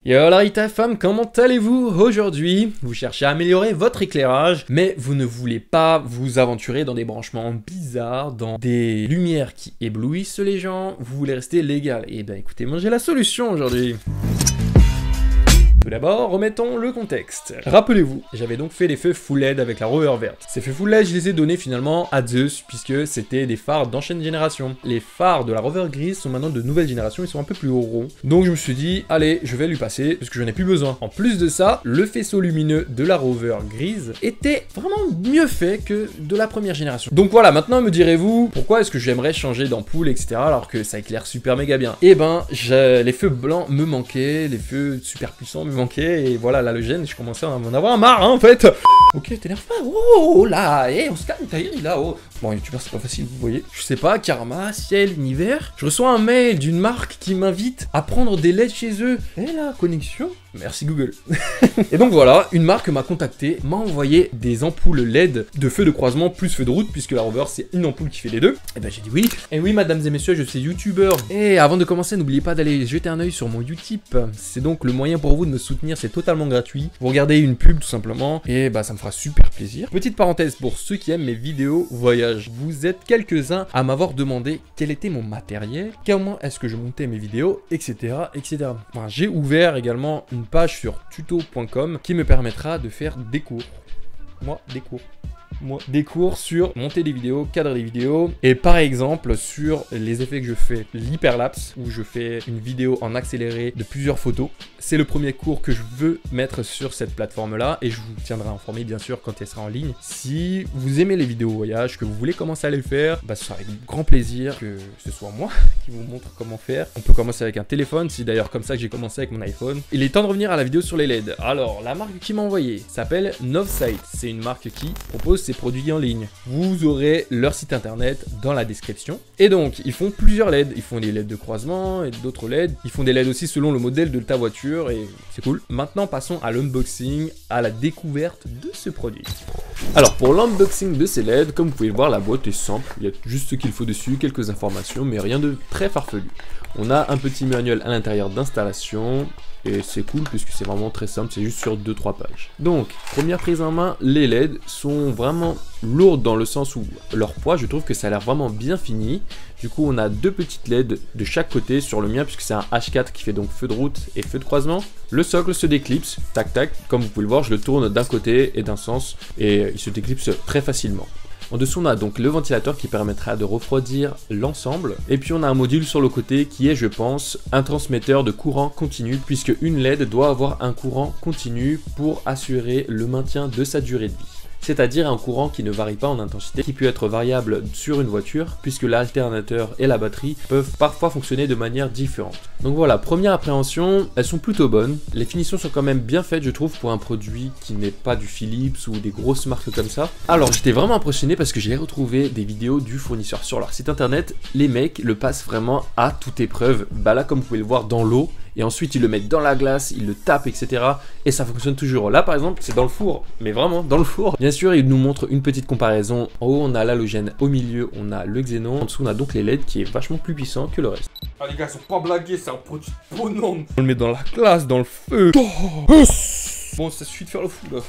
Yo la Rita femme, comment allez-vous aujourd'hui? Vous cherchez à améliorer votre éclairage, mais vous ne voulez pas vous aventurer dans des branchements bizarres, dans des lumières qui éblouissent les gens, vous voulez rester légal. Et ben écoutez, moi j'ai la solution aujourd'hui. Tout d'abord, remettons le contexte. Rappelez-vous, j'avais donc fait les feux full LED avec la rover verte. Ces feux full LED, je les ai donnés finalement à Zeus, puisque c'était des phares d'ancienne génération. Les phares de la rover grise sont maintenant de nouvelle génération, ils sont un peu plus ronds. Donc je me suis dit, allez, je vais lui passer, parce que j'en ai plus besoin. En plus de ça, le faisceau lumineux de la rover grise était vraiment mieux fait que de la première génération. Donc voilà, maintenant me direz-vous, pourquoi est-ce que j'aimerais changer d'ampoule, etc., alors que ça éclaire super méga bien? Eh ben, les feux blancs me manquaient, les feux super puissants me manquait, et voilà, l'halogène, je commençais à en avoir marre, hein, en fait. Ok, t'énerve pas, oh là, on se calme, Tahiri, là, oh. Bon, youtubeur, c'est pas facile, vous voyez. Je sais pas, Karma, Ciel, Univers. Je reçois un mail d'une marque qui m'invite à prendre des LED chez eux. Et la connexion? Merci Google. Et donc voilà, une marque m'a contacté, m'a envoyé des ampoules LED de feu de croisement plus feu de route, puisque la rover c'est une ampoule qui fait les deux. Et ben j'ai dit oui. Et oui, mesdames et messieurs, je suis youtubeur. Et avant de commencer, n'oubliez pas d'aller jeter un œil sur mon Utip. C'est donc le moyen pour vous de me soutenir, c'est totalement gratuit. Vous regardez une pub tout simplement, et bah ça me fera super plaisir. Petite parenthèse pour ceux qui aiment mes vidéos voyage. Vous êtes quelques-uns à m'avoir demandé quel était mon matériel, comment est-ce que je montais mes vidéos, etc. etc. Enfin, j'ai ouvert également une page sur tuto.com qui me permettra de faire des cours. Des cours sur monter des vidéos, cadrer des vidéos, et par exemple sur les effets que je fais, l'hyperlapse, où je fais une vidéo en accéléré de plusieurs photos. C'est le premier cours que je veux mettre sur cette plateforme-là, et je vous tiendrai informé bien sûr quand elle sera en ligne. Si vous aimez les vidéos voyage, que vous voulez commencer à les faire, bah ce sera avec grand plaisir que ce soit moi qui vous montre comment faire. On peut commencer avec un téléphone, c'est d'ailleurs comme ça que j'ai commencé avec mon iPhone. Il est temps de revenir à la vidéo sur les LED. Alors, la marque qui m'a envoyé s'appelle Novesight. C'est une marque qui propose ses produits en ligne. Vous aurez leur site internet dans la description. Et donc, ils font plusieurs LED. Ils font des LED de croisement et d'autres LED. Ils font des LED aussi selon le modèle de ta voiture et c'est cool. Maintenant, passons à l'unboxing, à la découverte de ce produit. Alors, pour l'unboxing de ces LED, comme vous pouvez le voir, la boîte est simple. Il y a juste ce qu'il faut dessus, quelques informations, mais rien de très farfelu. On a un petit manuel à l'intérieur d'installation. Et c'est cool puisque c'est vraiment très simple, c'est juste sur 2-3 pages. Donc, première prise en main, les LED sont vraiment lourdes dans le sens où leur poids, je trouve que ça a l'air vraiment bien fini. Du coup, on a deux petites LED de chaque côté sur le mien puisque c'est un H4 qui fait donc feu de route et feu de croisement. Le socle se déclipse, tac tac, comme vous pouvez le voir, je le tourne d'un côté et d'un sens et il se déclipse très facilement. En dessous, on a donc le ventilateur qui permettra de refroidir l'ensemble. Et puis, on a un module sur le côté qui est, je pense, un transmetteur de courant continu, puisque une LED doit avoir un courant continu pour assurer le maintien de sa durée de vie. C'est-à-dire un courant qui ne varie pas en intensité, qui peut être variable sur une voiture, puisque l'alternateur et la batterie peuvent parfois fonctionner de manière différente. Donc voilà, première appréhension, elles sont plutôt bonnes. Les finitions sont quand même bien faites, je trouve, pour un produit qui n'est pas du Philips ou des grosses marques comme ça. Alors j'étais vraiment impressionné parce que j'ai retrouvé des vidéos du fournisseur sur leur site internet. Les mecs le passent vraiment à toute épreuve. Bah là, comme vous pouvez le voir, dans l'eau. Et ensuite ils le mettent dans la glace, ils le tapent, etc. Et ça fonctionne toujours. Là par exemple, c'est dans le four, mais vraiment dans le four. Bien sûr, ils nous montrent une petite comparaison. En haut, on a l'halogène, au milieu, on a le xénon. En dessous, on a donc les LED qui est vachement plus puissant que le reste. Ah les gars, ils sont pas blagués, c'est un produit bonhomme. On le met dans la glace, dans le feu. Bon, ça suffit de faire le fou là.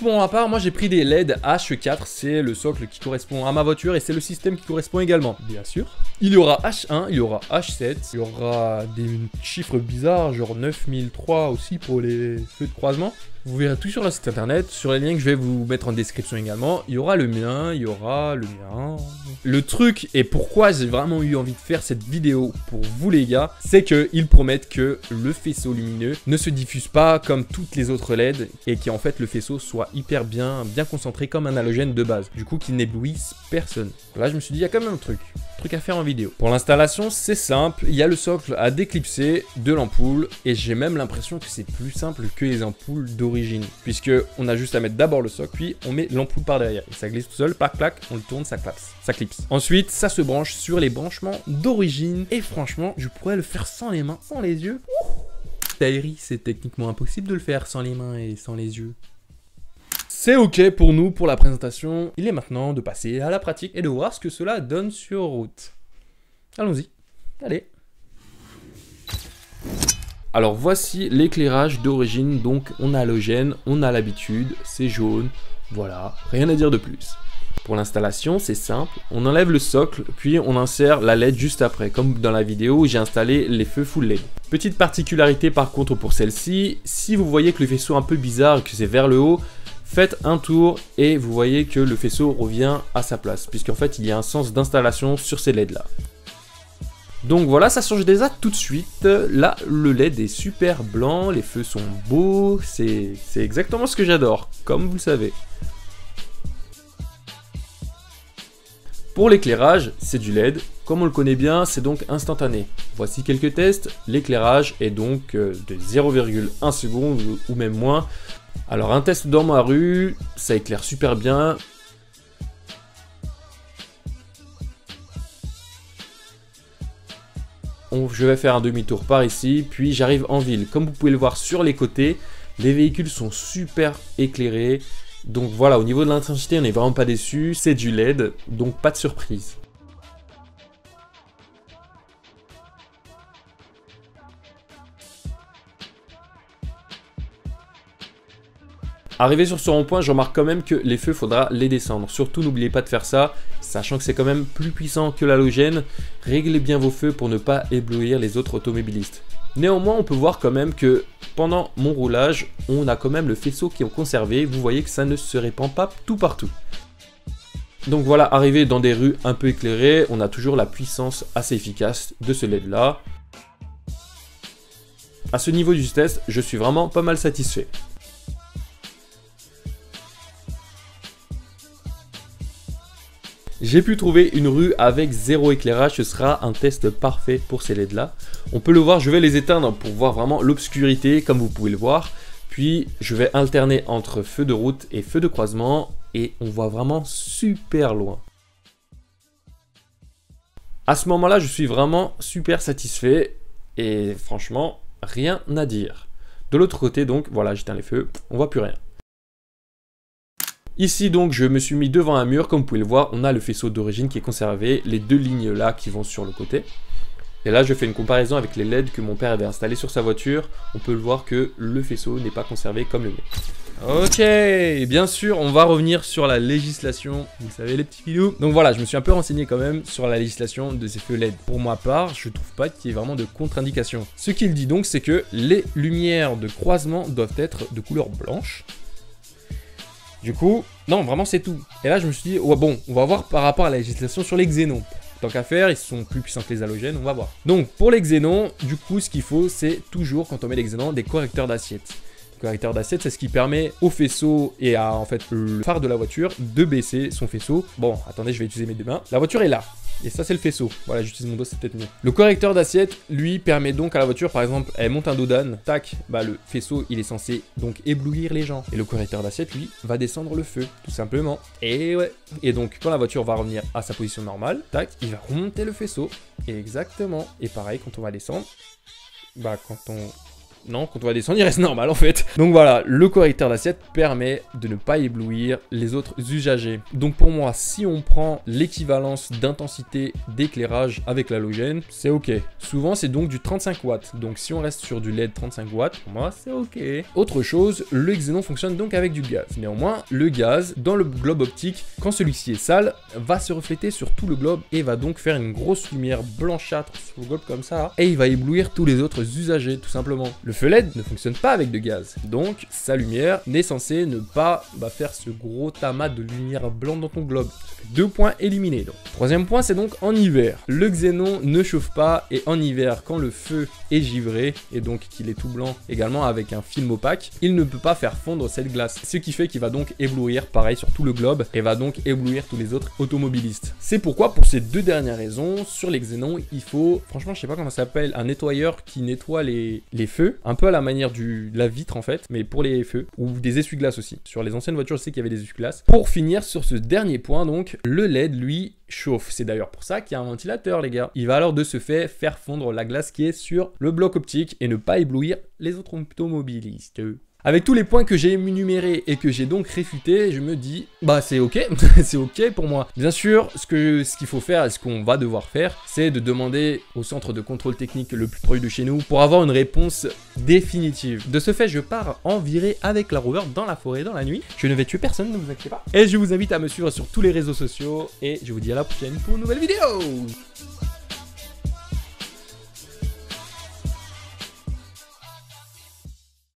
Bon, à part, moi j'ai pris des LED H4, c'est le socle qui correspond à ma voiture et c'est le système qui correspond également, bien sûr. Il y aura H1, il y aura H7, il y aura des chiffres bizarres, genre 9003 aussi pour les feux de croisement. Vous verrez tout sur le site internet, sur les liens que je vais vous mettre en description également. Il y aura le mien, il y aura le mien. Le truc, et pourquoi j'ai vraiment eu envie de faire cette vidéo pour vous les gars, c'est qu'ils promettent que le faisceau lumineux ne se diffuse pas comme toutes les autres LED et qu'en fait le faisceau soit hyper bien concentré comme un halogène de base. Du coup, qu'il n'éblouisse personne. Là, je me suis dit, il y a quand même un truc à faire en vidéo. Pour l'installation, c'est simple. Il y a le socle à déclipser de l'ampoule et j'ai même l'impression que c'est plus simple que les ampoules d'origine puisque on a juste à mettre d'abord le socle puis on met l'ampoule par derrière et ça glisse tout seul, pac clac, on le tourne, ça clipse. Ensuite, ça se branche sur les branchements d'origine et franchement, je pourrais le faire sans les mains, sans les yeux. Tahiri, c'est techniquement impossible de le faire sans les mains et sans les yeux. C'est ok pour nous pour la présentation. Il est maintenant de passer à la pratique et de voir ce que cela donne sur route. Allons-y. Allez. Alors voici l'éclairage d'origine, donc on a halogène, on a l'habitude, c'est jaune, voilà, rien à dire de plus. Pour l'installation, c'est simple, on enlève le socle, puis on insère la LED juste après, comme dans la vidéo où j'ai installé les feux full LED. Petite particularité par contre pour celle-ci, si vous voyez que le faisceau est un peu bizarre et que c'est vers le haut, faites un tour et vous voyez que le faisceau revient à sa place, puisqu'en fait il y a un sens d'installation sur ces LED là. Donc voilà, ça change déjà tout de suite. Là, le LED est super blanc, les feux sont beaux, c'est exactement ce que j'adore, comme vous le savez. Pour l'éclairage, c'est du LED. Comme on le connaît bien, c'est donc instantané. Voici quelques tests. L'éclairage est donc de 0,1 seconde ou même moins. Alors un test dans ma rue, ça éclaire super bien. Je vais faire un demi-tour par ici, puis j'arrive en ville. Comme vous pouvez le voir sur les côtés, les véhicules sont super éclairés. Donc voilà, au niveau de l'intensité, on n'est vraiment pas déçu. C'est du LED, donc pas de surprise. Arrivé sur ce rond-point, je remarque quand même que les feux, faudra les descendre. Surtout, n'oubliez pas de faire ça, sachant que c'est quand même plus puissant que l'halogène. Réglez bien vos feux pour ne pas éblouir les autres automobilistes. Néanmoins, on peut voir quand même que pendant mon roulage, on a quand même le faisceau qui est conservé. Vous voyez que ça ne se répand pas tout partout. Donc voilà, arrivé dans des rues un peu éclairées, on a toujours la puissance assez efficace de ce LED là. À ce niveau du test, je suis vraiment pas mal satisfait. J'ai pu trouver une rue avec zéro éclairage, ce sera un test parfait pour ces LED là. On peut le voir, je vais les éteindre pour voir vraiment l'obscurité comme vous pouvez le voir. Puis je vais alterner entre feu de route et feu de croisement et on voit vraiment super loin. À ce moment là, je suis vraiment super satisfait et franchement rien à dire. De l'autre côté donc, voilà, j'éteins les feux, on voit plus rien. Ici donc je me suis mis devant un mur, comme vous pouvez le voir, on a le faisceau d'origine qui est conservé, les deux lignes là qui vont sur le côté. Et là je fais une comparaison avec les LED que mon père avait installés sur sa voiture, on peut le voir que le faisceau n'est pas conservé comme le mien. Ok, bien sûr on va revenir sur la législation, vous savez les petits filous. Donc voilà, je me suis un peu renseigné quand même sur la législation de ces feux LED. Pour ma part, je trouve pas qu'il y ait vraiment de contre-indication. Ce qu'il dit donc c'est que les lumières de croisement doivent être de couleur blanche. Du coup, non, vraiment c'est tout. Et là, je me suis dit, ouais, bon, on va voir par rapport à la législation sur les xénons. Tant qu'à faire, ils sont plus puissants que les halogènes, on va voir. Donc, pour les xénons, du coup, ce qu'il faut, c'est toujours, quand on met les xénons, des correcteurs d'assiette. Le correcteur d'assiette, c'est ce qui permet au faisceau et à, en fait, le phare de la voiture de baisser son faisceau. Bon, attendez, je vais utiliser mes deux mains. La voiture est là. Et ça, c'est le faisceau. Voilà, j'utilise mon dos, c'est peut-être mieux. Le correcteur d'assiette, lui, permet donc à la voiture, par exemple, elle monte un dos d'âne, tac, bah le faisceau, il est censé donc éblouir les gens. Et le correcteur d'assiette, lui, va descendre le feu, tout simplement. Et ouais. Et donc, quand la voiture va revenir à sa position normale, tac, il va remonter le faisceau. Exactement. Et pareil, quand on va descendre, bah quand on va descendre, il reste normal en fait. Donc voilà, le correcteur d'assiette permet de ne pas éblouir les autres usagers. Donc pour moi, si on prend l'équivalence d'intensité d'éclairage avec l'halogène, c'est ok. Souvent, c'est donc du 35 watts. Donc si on reste sur du LED 35 watts, pour moi, c'est ok. Autre chose, le xénon fonctionne donc avec du gaz. Néanmoins, le gaz, dans le globe optique, quand celui-ci est sale, va se refléter sur tout le globe et va donc faire une grosse lumière blanchâtre sur le globe comme ça. Et il va éblouir tous les autres usagers, tout simplement. Le feu LED ne fonctionne pas avec de gaz, donc sa lumière n'est censée ne pas faire ce gros tamas de lumière blanche dans ton globe. 2 points éliminés donc. Troisième point, c'est donc en hiver. Le xénon ne chauffe pas et en hiver, quand le feu est givré et donc qu'il est tout blanc également avec un film opaque, il ne peut pas faire fondre cette glace. Ce qui fait qu'il va donc éblouir pareil sur tout le globe et va donc éblouir tous les autres automobilistes. C'est pourquoi pour ces deux dernières raisons, sur les xénons, il faut, franchement je sais pas comment ça s'appelle, un nettoyeur qui nettoie les feux, un peu à la manière de la vitre en fait, mais pour les feux, ou des essuie-glaces aussi. Sur les anciennes voitures, je sais qu'il y avait des essuie-glaces. Pour finir sur ce dernier point donc, le LED lui chauffe. C'est d'ailleurs pour ça qu'il y a un ventilateur les gars. Il va alors de ce fait faire fondre la glace qui est sur le bloc optique et ne pas éblouir les autres automobilistes. Avec tous les points que j'ai énumérés et que j'ai donc réfutés, je me dis, bah c'est ok, c'est ok pour moi. Bien sûr, ce qu'il faut faire et ce qu'on va devoir faire, c'est de demander au centre de contrôle technique le plus proche de chez nous pour avoir une réponse définitive. De ce fait, je pars en virée avec la rover dans la forêt, dans la nuit. Je ne vais tuer personne, ne vous inquiétez pas. Et je vous invite à me suivre sur tous les réseaux sociaux et je vous dis à la prochaine pour une nouvelle vidéo.